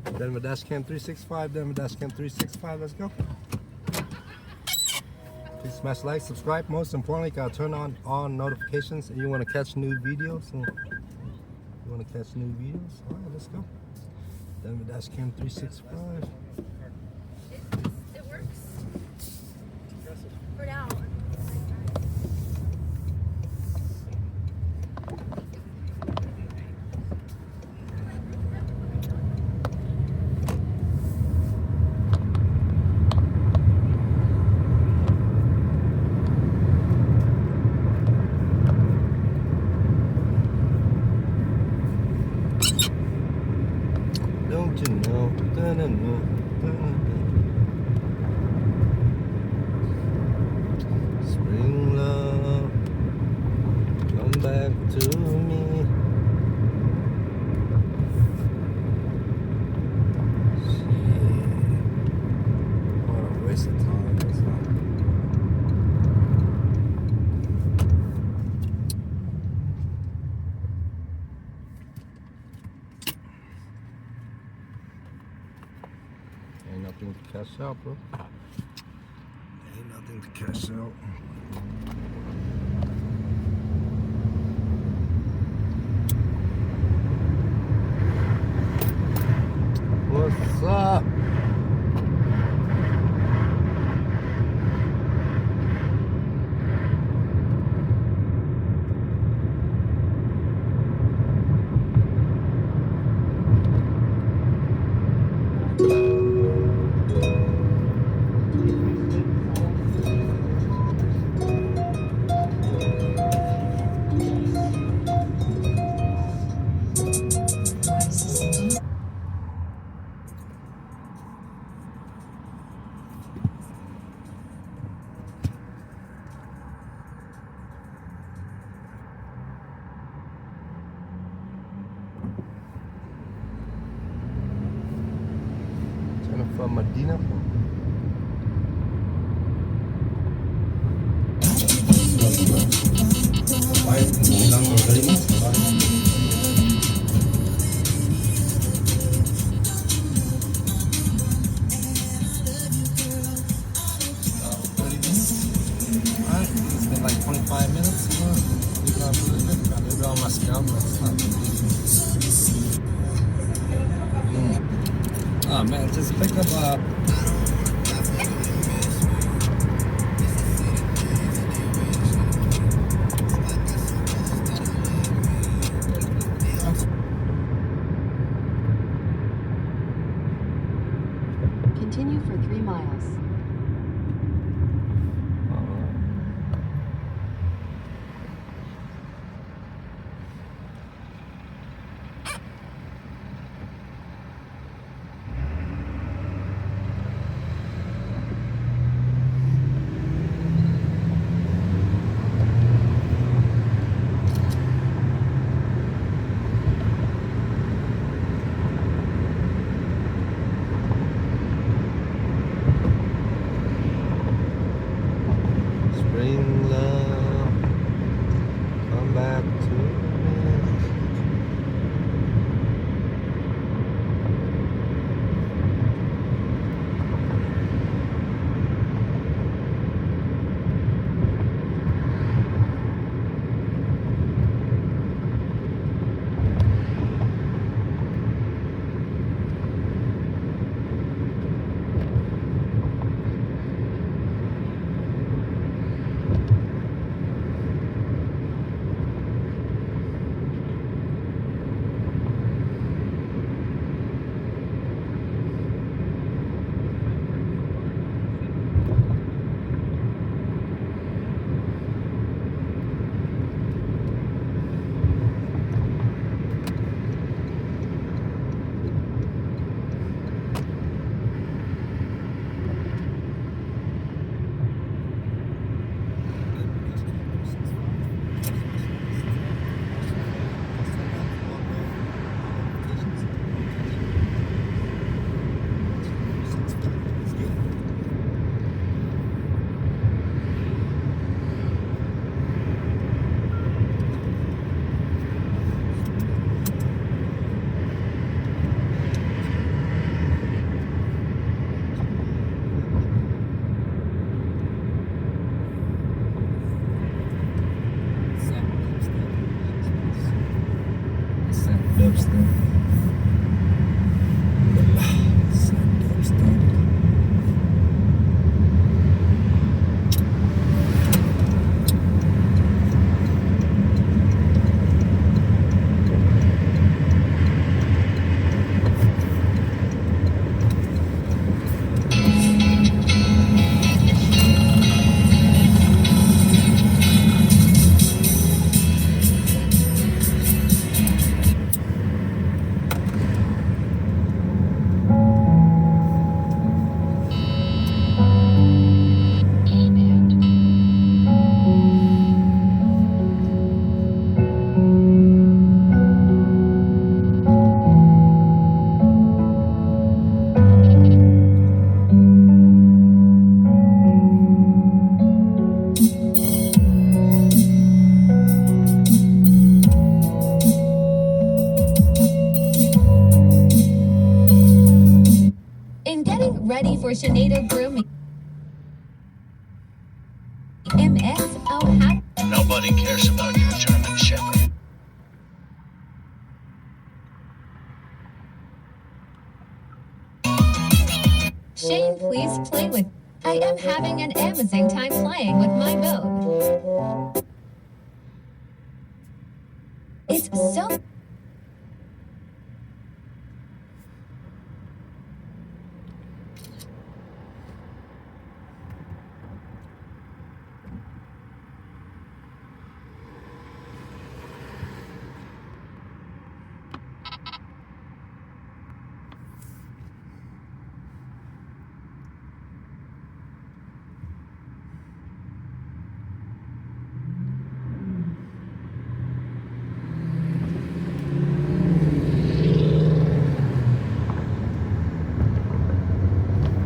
Done with Dashcam 365. Done with Dashcam 365. Let's go. Please smash like, subscribe. Most importantly, gotta turn on all notifications. And you want to catch new videos. All right, let's go. Done with Dashcam 365. It works for now. Don't you know? Da-na-na, da-na-na. Spring love, come back to me. Shit. What a waste of time. It's not. Ain't nothing to cash out, bro. Ain't nothing to cash out. What's up? From Medina. Alright, it's been like 25 minutes. Got a little bit on my scalp, but it's not too deep. Oh man, just pick up Continue for 3 miles. Proportionated Grooming. MXO hat. Nobody cares about your German Shepherd. Shane, please play with. I am having an amazing time playing with my boat. It's so.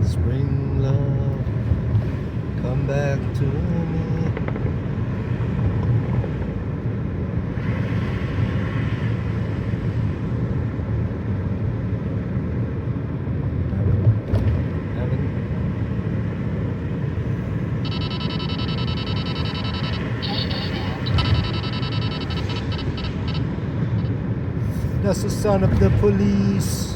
Spring love, come back to me. That's the son of the police.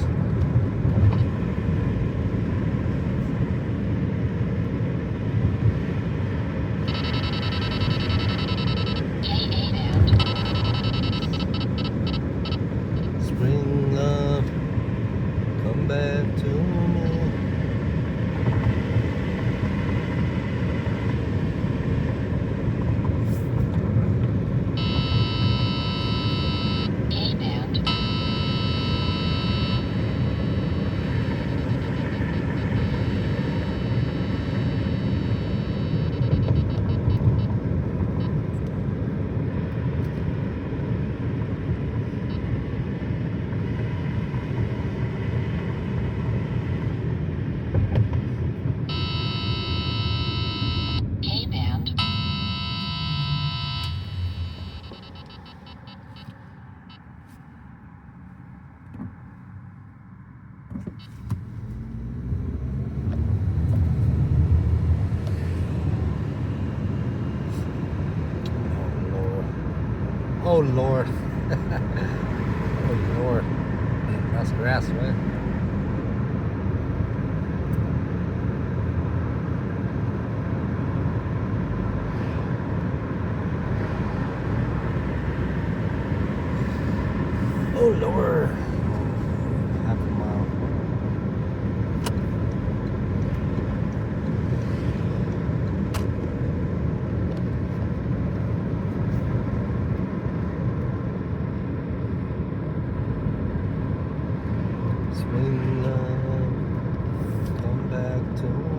Spring love, come back to me. Oh Lord. Oh Lord. That's grass, right? Oh Lord. Half a mile. Spring love, come back to me.